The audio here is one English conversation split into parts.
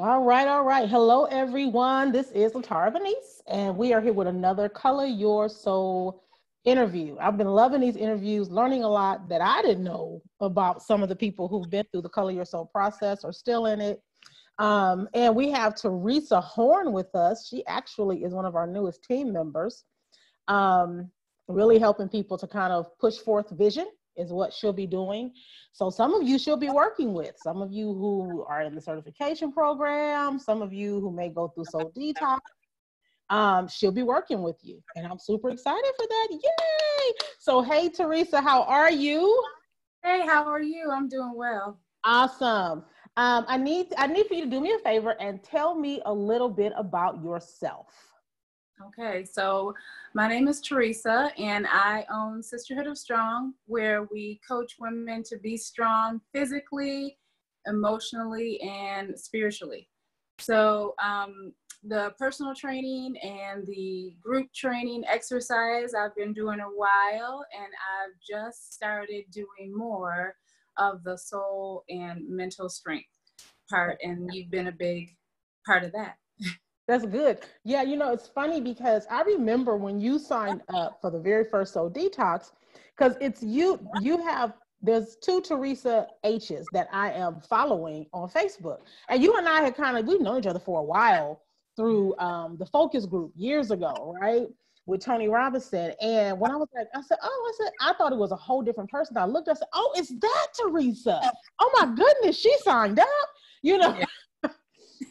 All right, all right. Hello, everyone. This is LaTara Venise, and we are here with another Color Your Soul interview. I've been loving these interviews, learning a lot that I didn't know about some of the people who've been through the Color Your Soul process or still in it. And we have Theresa Horne with us. She actually is one of our newest team members, um, really helping people to kind of push forth vision is what she'll be doing. So some of you she'll be working with, some of you who are in the certification program, some of you who may go through Soul Detox, she'll be working with you. And I'm super excited for that. Yay! So, hey, Theresa, how are you? Hey, how are you? I'm doing well. Awesome. I need for you to do me a favor and tell me a little bit about yourself. Okay, so my name is Theresa, and I own Sisterhood of Strong, where we coach women to be strong physically, emotionally, and spiritually. So the personal training and the group training exercise I've been doing a while, and I've just started doing more of the soul and mental strength part, and you've been a big part of that. That's good. Yeah, it's funny because I remember when you signed up for the very first Soul Detox, because it's there's two Theresa H's that I am following on Facebook. And you and I we've known each other for a while through the focus group years ago, right? With Tony Robinson. And when I was like, I thought it was a whole different person. I looked, I said, oh, it's that Theresa. Oh my goodness, she signed up, you know.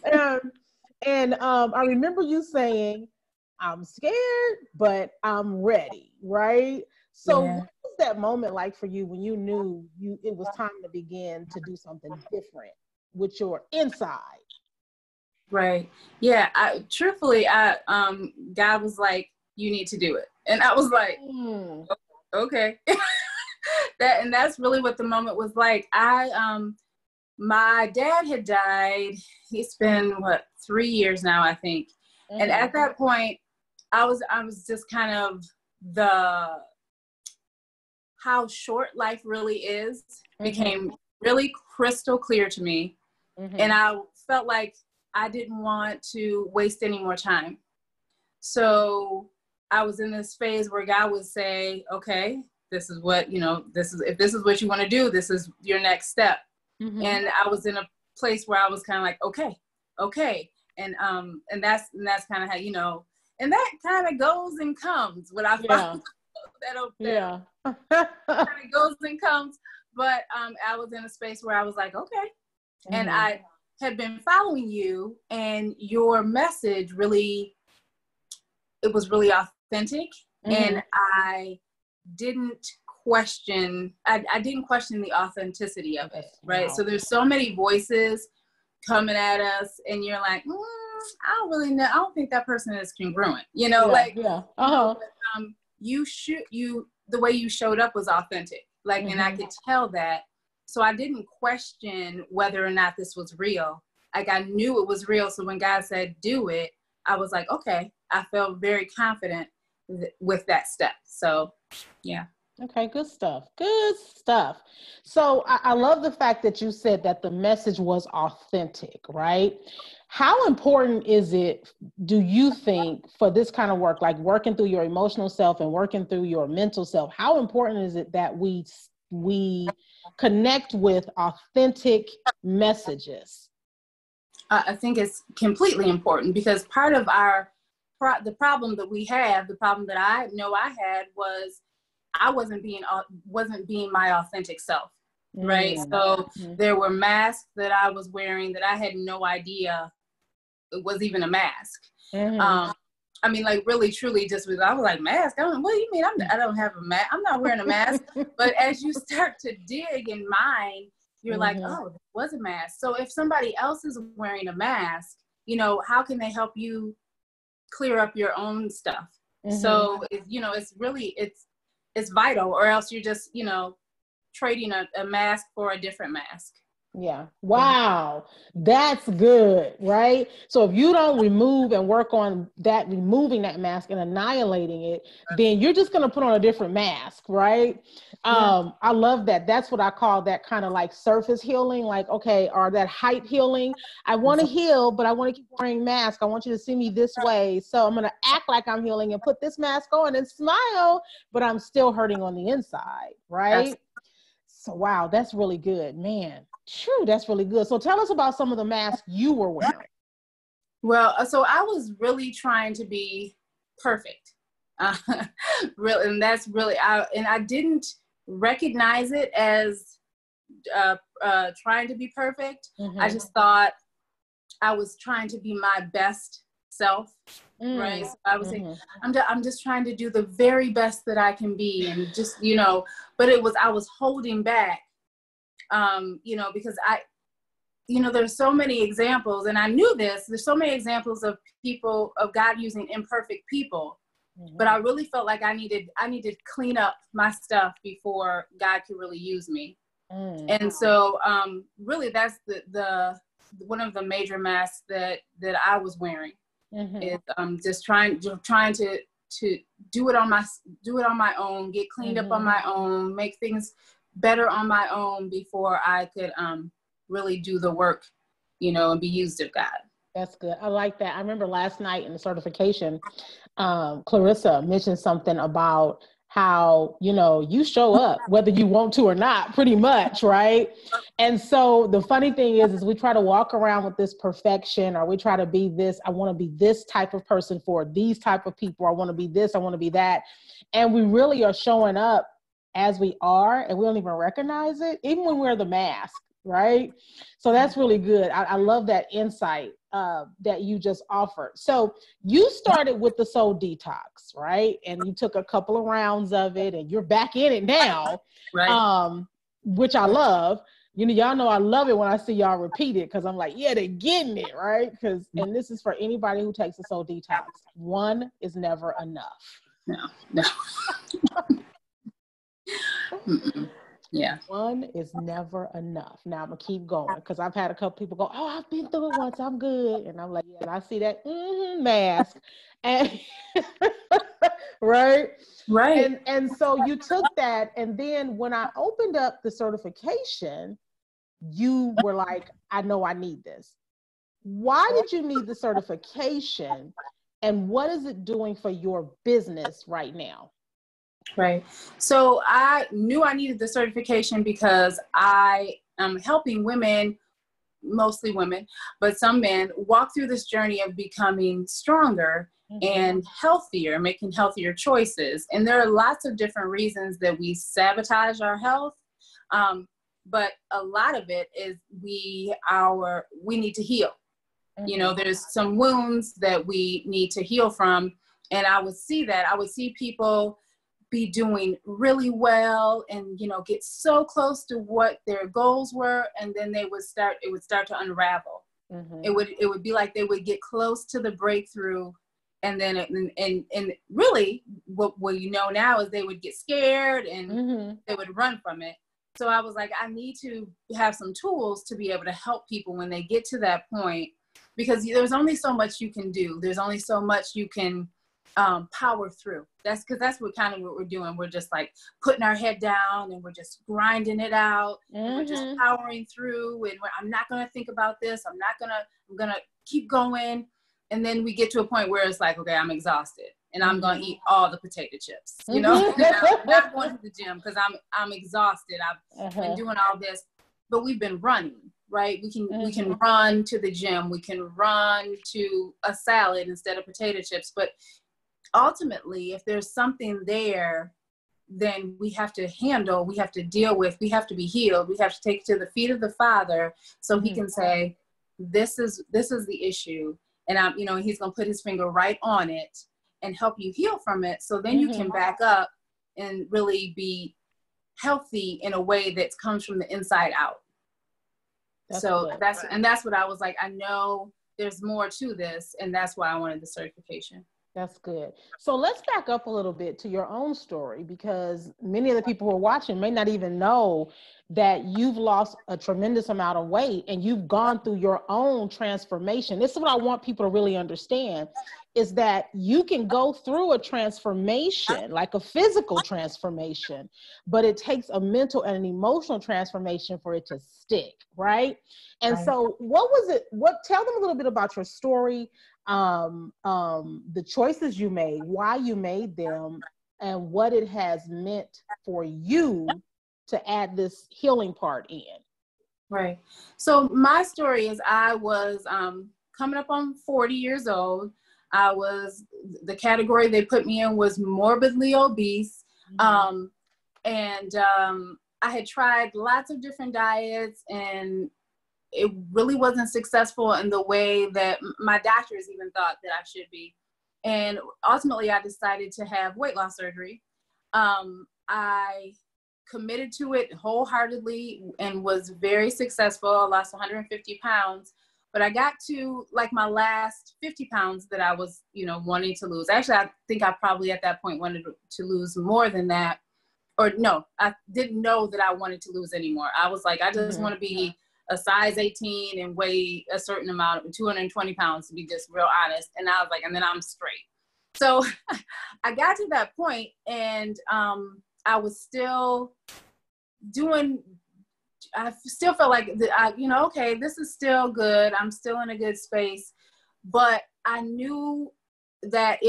Yeah. And I remember you saying, I'm scared, but I'm ready, right? So Yeah. what was that moment like for you when you knew it was time to begin to do something different with your inside? Right. Yeah. Truthfully, God was like, you need to do it. And I was like, okay. That's really what the moment was like. My dad had died. It's been 3 years now, I think. Mm-hmm. And at that point, I was just kind of how short life really is became really crystal clear to me. Mm-hmm. And I felt like I didn't want to waste any more time. So I was in this phase where God would say, okay, this is what, if this is what you want to do, this is your next step. Mm-hmm. And I was in a place where I was kind of like, okay. And that's kind of how, and that kind of goes and comes. What I found that kind of goes and comes. But I was in a space where I was like, okay. Mm-hmm. And I had been following you, and your message it was really authentic. Mm-hmm. And I didn't question the authenticity of it, right? Wow. So there's so many voices coming at us, and you're like, I don't really know. I don't think that person is congruent, But, the way you showed up was authentic, mm-hmm. And I could tell that. So I didn't question whether or not this was real. Like, I knew it was real. So when God said, do it, I was like, okay. I felt very confident with that step. So, yeah. Okay, good stuff. Good stuff. So I love the fact that you said that the message was authentic, right? How important is it, do you think, for this kind of work, like working through your emotional self and working through your mental self, how important is it that we connect with authentic messages? I think it's completely important, because part of the problem that we have, the problem that I know I had, was I wasn't being my authentic self, right? Mm-hmm. So there were masks that I was wearing that I had no idea it was even a mask. Mm-hmm. I mean, like, really, truly, I was like, mask? What do you mean? I don't have a mask. I'm not wearing a mask. But as you start to dig and mine, you're mm-hmm. like, oh, it was a mask. So if somebody else is wearing a mask, how can they help you clear up your own stuff? Mm-hmm. So, it's really, it's vital, or else you're just, trading a mask for a different mask. Yeah. Wow. That's good, right? So if you don't remove and work on that, removing that mask and annihilating it, then you're just going to put on a different mask, right? Yeah. I love that. That's what I call that kind of like surface healing, like, okay, or that height healing. I want to heal, but I want to keep wearing mask. I want you to see me this way. So I'm going to act like I'm healing and put this mask on and smile, but I'm still hurting on the inside, right? So, wow, that's really good, man. True, that's really good. So tell us about some of the masks you were wearing. Well, so I was really trying to be perfect. Uh, really, and that's really, I didn't recognize it as trying to be perfect. Mm-hmm. I just thought I was trying to be my best self, right? So I was saying, I'm just trying to do the very best that I can be, and just, but I was holding back, because there's so many examples, and I knew there's so many examples of people, of God using imperfect people, but I really felt like I needed to clean up my stuff before God could really use me. And so really that's the one of the major masks that I was wearing, is just trying to do it on my own, get cleaned up on my own, make things better on my own before I could really do the work, and be used of God. That's good. I like that. I remember last night in the certification, Clarissa mentioned something about how, you show up whether you want to or not, pretty much, right? And so the funny thing is we try to walk around with this perfection, or we try to be this, I want to be this type of person for these type of people. I want to be this, I want to be that. And we really are showing up as we are, and we don't even recognize it, even when we're the mask, right? So that's really good. I love that insight that you just offered. So you started with the soul detox, right? And you took a couple of rounds of it, and you're back in it now, right? Which I love. Y'all know I love it when I see y'all repeat it, because I'm like, yeah, they're getting it, right? And this is for anybody who takes a soul detox. One is never enough. No. Yeah. One is never enough. Now I'm gonna keep going, because I've had a couple people go, "Oh, I've been through it once, I'm good," and I'm like, "Yeah," and I see that mask, and right, and so you took that, and then when I opened up the certification, you were like, "I know I need this." Why did you need the certification, and what is it doing for your business right now? Right. So I knew I needed the certification because I am helping women, mostly women, but some men, walk through this journey of becoming stronger and healthier, making healthier choices. And there are lots of different reasons that we sabotage our health. But a lot of it is we need to heal. There's some wounds that we need to heal from. And I would see people be doing really well and, get so close to what their goals were. And then it would start to unravel. It would be like they would get close to the breakthrough. And then, and really what now is they would get scared and they would run from it. So I was like, I need to have some tools to be able to help people when they get to that point, because there's only so much you can do. There's only so much you can power through. That's what we're doing. We're just like putting our head down and we're just grinding it out. And we're just powering through, and I'm not going to think about this. I'm going to keep going. And then we get to a point where it's like, okay, I'm exhausted and I'm going to eat all the potato chips, I'm not going to the gym because I'm exhausted. I've been doing all this, but we've been running, right? We can run to the gym. We can run to a salad instead of potato chips. But ultimately, if there's something there, then we have to deal with, we have to be healed. We have to take it to the feet of the Father so he can say, this is the issue. And he's going to put his finger right on it and help you heal from it. So then you can back up and really be healthy in a way that comes from the inside out. That's what I was like, I know there's more to this. And that's why I wanted the certification. That's good. So let's back up a little bit to your own story, because many of the people who are watching may not even know that you've lost a tremendous amount of weight and you've gone through your own transformation. This is what I want people to really understand, is that you can go through a transformation, like a physical transformation, but it takes a mental and an emotional transformation for it to stick, right? And so what was it, tell them a little bit about your story, the choices you made, why you made them, and what it has meant for you to add this healing part in. Right. So my story is I was coming up on 40 years old. The category they put me in was morbidly obese. I had tried lots of different diets, and it really wasn't successful in the way that my doctors even thought that I should be. And ultimately I decided to have weight loss surgery. I committed to it wholeheartedly and was very successful. I lost 150 pounds, but I got to like my last 50 pounds that I was, wanting to lose. Actually, I think I probably at that point wanted to lose more than that. Or no, I didn't know that I wanted to lose anymore. I was like, I just want to be a size 18 and weigh a certain amount, 220 pounds to be just real honest. And I was like, and then I'm straight. So I got to that point, and I was still I still felt like, okay, this is still good. I'm still in a good space. But I knew that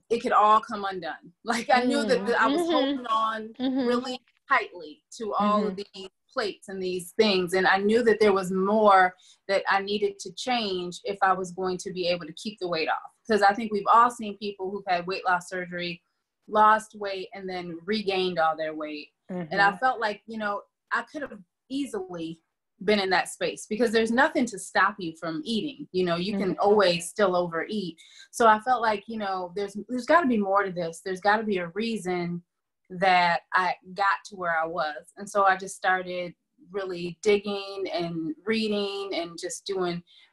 it could all come undone. Like I knew that I was holding on really tightly to all of these plates and these things. And I knew that there was more that I needed to change if I was going to be able to keep the weight off. Because I think we've all seen people who've had weight loss surgery, lost weight, and then regained all their weight. And I felt like, I could have easily been in that space, because there's nothing to stop you from eating. You can always still overeat. So I felt like, there's got to be more to this. There's got to be a reason that I got to where I was. And so I just started really digging and reading and just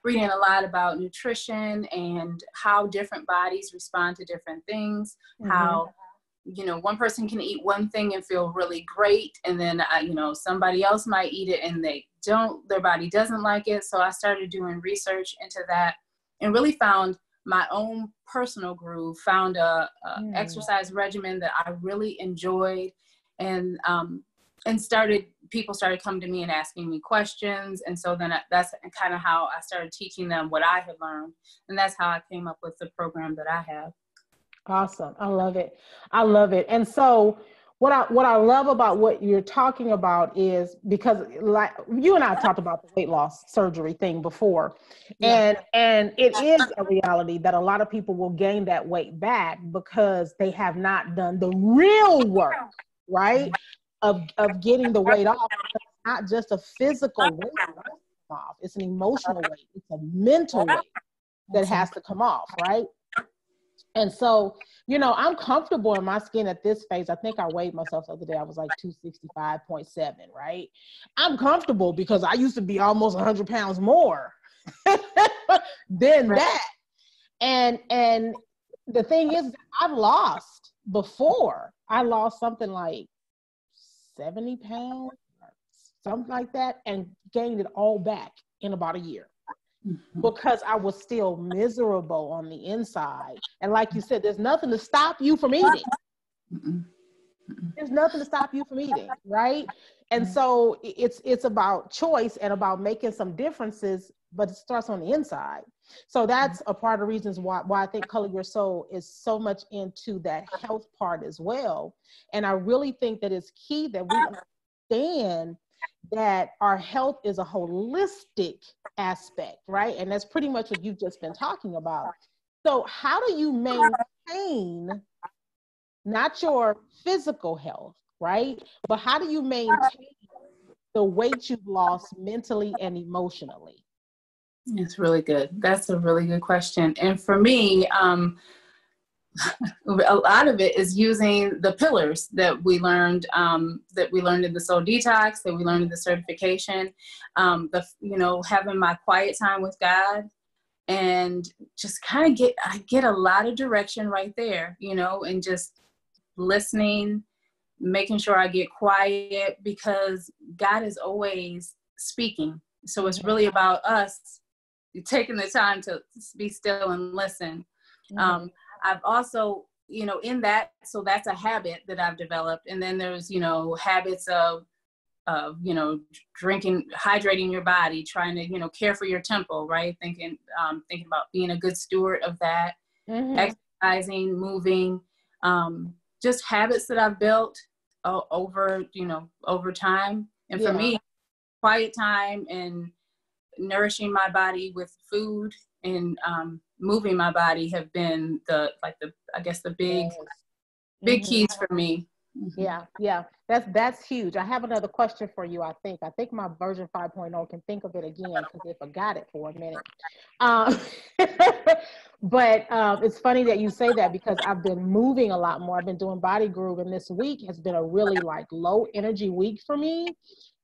reading a lot about nutrition and how different bodies respond to different things, how one person can eat one thing and feel really great, and then somebody else might eat it and their body doesn't like it. So I started doing research into that and really found my own personal groove, found a exercise regimen that I really enjoyed, and people started coming to me and asking me questions. And so then that's kind of how I started teaching them what I had learned. And that's how I came up with the program that I have. Awesome. I love it. I love it. And so what I love about what you're talking about is, because like you and I talked about the weight loss surgery thing before, and it is a reality that a lot of people will gain that weight back because they have not done the real work, right? Of getting the weight off. It's not just a physical weight off. It's an emotional weight. It's a mental weight that has to come off, right? And so, I'm comfortable in my skin at this phase. I think I weighed myself the other day. I was like 265.7, right? I'm comfortable because I used to be almost 100 pounds more than that. And the thing is, I've lost before. I lost something like 70 pounds, something like that, and gained it all back in about a year. Because I was still miserable on the inside. And like you said, there's nothing to stop you from eating. There's nothing to stop you from eating, right? And so it's about choice and about making some differences, but it starts on the inside. So that's a part of the reasons why I think Color Your Soul is so much into that health part as well. And I really think that it's key that we understand that our health is a holistic aspect, right? And that's pretty much what you've just been talking about. So how do you maintain not your physical health, right? But how do you maintain the weight you've lost mentally and emotionally? It's really good. That's a really good question. And for me, a lot of it is using the pillars that we learned in the Soul Detox, that we learned in the certification, having my quiet time with God, and just kind of I get a lot of direction right there, you know, and just listening, making sure I get quiet, because God is always speaking. So it's really about us taking the time to be still and listen. I've also, you know, in that, so that's a habit that I've developed. And then there's, you know, habits of, you know, drinking, hydrating your body, trying to, you know, care for your temple, right? Thinking about being a good steward of that, exercising, moving, just habits that I've built over, you know, over time. And for me, quiet time and nourishing my body with food and moving my body have been the big keys for me. Yeah, that's huge. I have another question for you. I think my version 5.0 can think of it again because they forgot it for a minute. But it's funny that you say that, because I've been moving a lot more. I've been doing Body Groove, and this week has been a really like low energy week for me.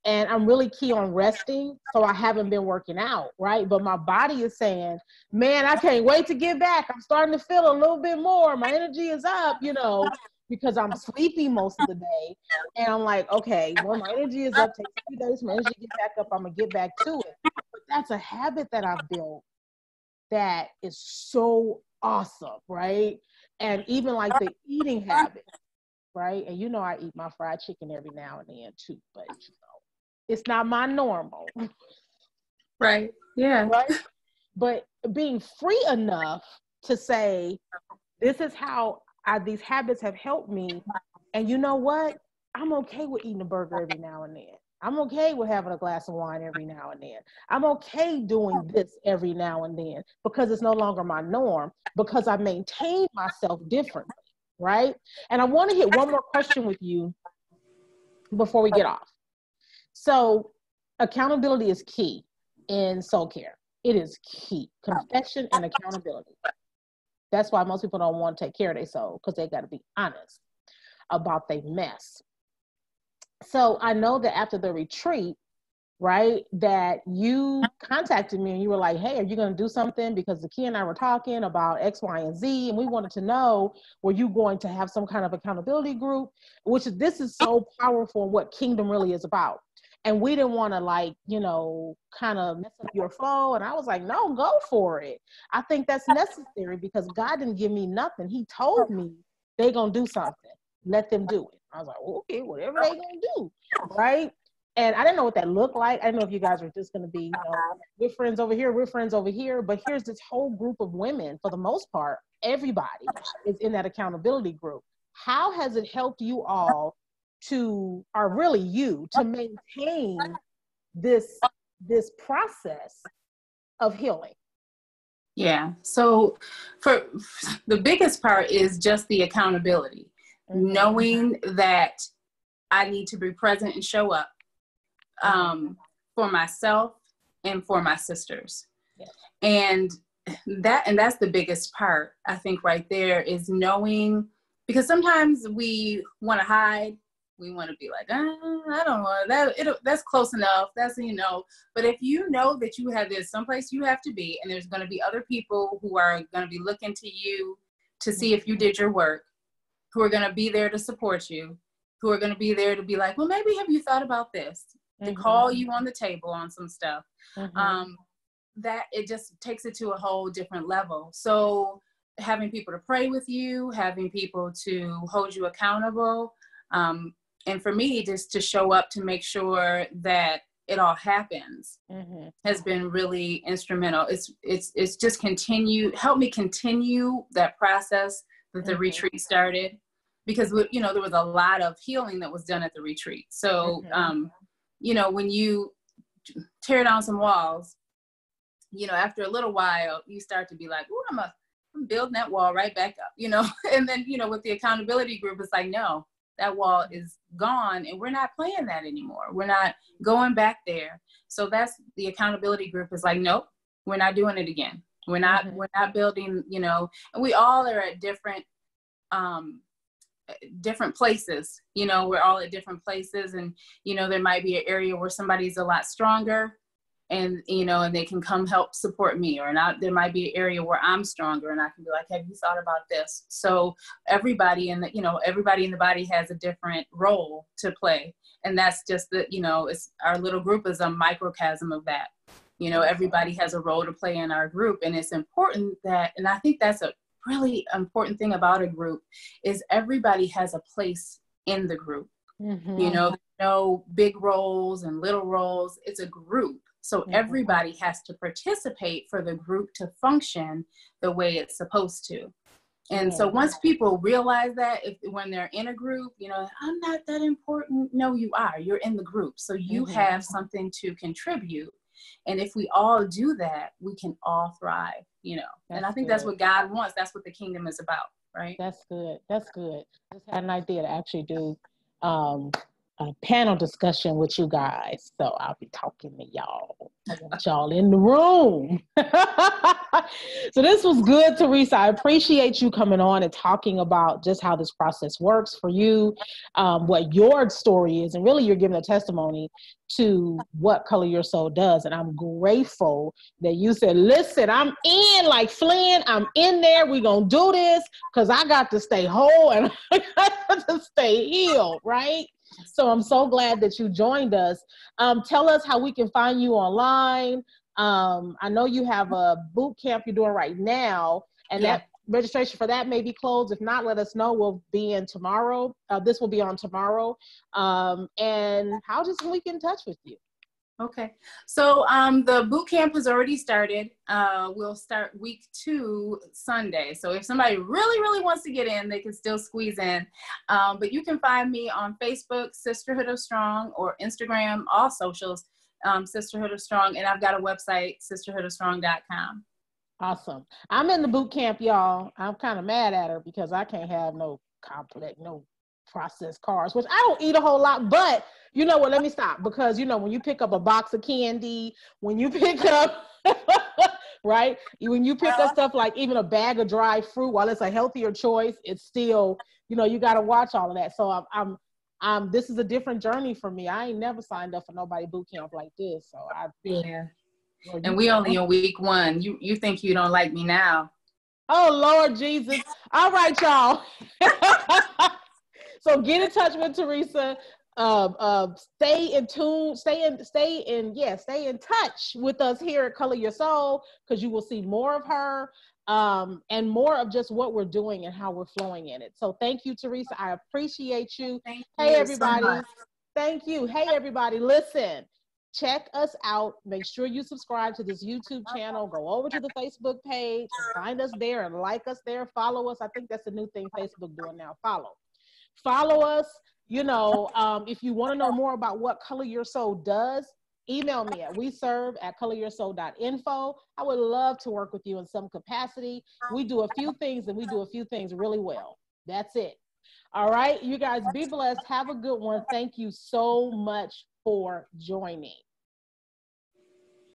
And I'm really key on resting, so I haven't been working out, right? But my body is saying, man, I can't wait to get back. I'm starting to feel a little bit more. My energy is up, you know, because I'm sleepy most of the day. And I'm like, okay, well, my energy is up. Takes a few days for my energy to get back up. I'm going to get back to it. But that's a habit that I've built that is so awesome, right? And even like the eating habit, right? And you know, I eat my fried chicken every now and then too, but you know, it's not my normal. Right. Yeah. Right. But being free enough to say, this is how these habits have helped me. And you know what? I'm okay with eating a burger every now and then. I'm okay with having a glass of wine every now and then. I'm okay doing this every now and then, because it's no longer my norm, because I maintain myself differently. Right. And I want to hit one more question with you before we get off. So accountability is key in soul care. It is key. Confession and accountability. That's why most people don't want to take care of their soul, because they got to be honest about their mess. So I know that after the retreat, right, that you contacted me and you were like, hey, are you going to do something? Because Zakia and I were talking about X, Y, and Z, and we wanted to know, were you going to have some kind of accountability group? This is so powerful in what Kingdom really is about. And we didn't want to, like, you know, kind of mess up your flow. And I was like, no, go for it. I think that's necessary, because God didn't give me nothing. He told me they're going to do something. Let them do it. I was like, well, okay, whatever they're going to do, right? And I didn't know what that looked like. I didn't know if you guys were just going to be, you know, we're friends over here, we're friends over here. But here's this whole group of women, for the most part, everybody is in that accountability group. How has it helped you all to maintain this process of healing? Yeah. So for the biggest part is just the accountability, knowing that I need to be present and show up for myself and for my sisters. Yeah. And that's the biggest part, I think, right there, is knowing, because sometimes we want to hide. We want to be like, I don't know, that's close enough. That's, you know, but if you know that there's someplace you have to be, and there's going to be other people who are going to be looking to you to see if you did your work, who are going to be there to support you, who are going to be there to be like, well, maybe have you thought about this? To call you on the table on some stuff. That it just takes it to a whole different level. So having people to pray with you, having people to hold you accountable, and for me, just to show up to make sure that it all happens has been really instrumental. It's just help me continue that process that the retreat started, because, you know, there was a lot of healing that was done at the retreat. So, you know, when you tear down some walls, you know, after a little while, you start to be like, oh, I'm building that wall right back up, you know. And then, you know, with the accountability group, it's like, no, that wall is gone, and we're not playing that anymore. We're not going back there. So that's the accountability group is like, nope, we're not doing it again. We're not building, you know, and we all are at different places, you know, we're all at different places, and, you know, there might be an area where somebody's a lot stronger and, you know, and they can come help support me, or not. There might be an area where I'm stronger and I can be like, have you thought about this? So everybody in the, you know, everybody in the body has a different role to play. And that's just the, you know, it's our little group is a microcosm of that. You know, everybody has a role to play in our group. And it's important that, and I think that's a really important thing about a group, is everybody has a place in the group. You know, no big roles and little roles. It's a group. So everybody has to participate for the group to function the way it's supposed to. And so once people realize that, when they're in a group, you know, I'm not that important. No, you are. You're in the group. So you have something to contribute. And if we all do that, we can all thrive, you know. And I think that's what God wants. That's what the kingdom is about, right? That's good. That's good. I just had an idea to actually do a panel discussion with you guys. So I'll be talking to y'all. I want y'all in the room. So this was good, Theresa. I appreciate you coming on and talking about just how this process works for you, what your story is, and really you're giving a testimony to what Color Your Soul does. And I'm grateful that you said, listen, I'm in like Flynn, I'm in there. We're going to do this because I got to stay whole and I got to stay healed, right? So I'm so glad that you joined us. Tell us how we can find you online. I know you have a boot camp you're doing right now, and that registration for that may be closed. If not, let us know. We'll be in tomorrow. This will be on tomorrow. And how does we get in touch with you? Okay. So the boot camp has already started. We'll start week 2 Sunday. So if somebody really, really wants to get in, they can still squeeze in. But you can find me on Facebook, Sisterhood of Strong, or Instagram, all socials, Sisterhood of Strong. And I've got a website, sisterhoodofstrong.com. Awesome. I'm in the boot camp, y'all. I'm kind of mad at her because I can't have no processed carbs, which I don't eat a whole lot, but you know what, let me stop, because you know, when you pick up a box of candy, when you pick up right, when you pick up stuff like even a bag of dry fruit, while it's a healthier choice, it's still, you know, you got to watch all of that. So I'm this is a different journey for me. I ain't never signed up for nobody boot camp like this, so I feel and we only in week 1. You think you don't like me now? Oh Lord Jesus. All right, y'all. So get in touch with Theresa. Stay in tune. Stay in touch with us here at Color Your Soul, because you will see more of her and more of just what we're doing and how we're flowing in it. So thank you, Theresa. I appreciate you. Hey, everybody. So thank you. Hey, everybody. Listen, check us out. Make sure you subscribe to this YouTube channel. Go over to the Facebook page and find us there and like us there. Follow us. I think that's the new thing Facebook doing now. Follow us. You know, if you want to know more about what Color Your Soul does, email me at weserve@coloryoursoul.info. I would love to work with you in some capacity. We do a few things, and we do a few things really well. That's it. All right, you guys be blessed. Have a good one. Thank you so much for joining.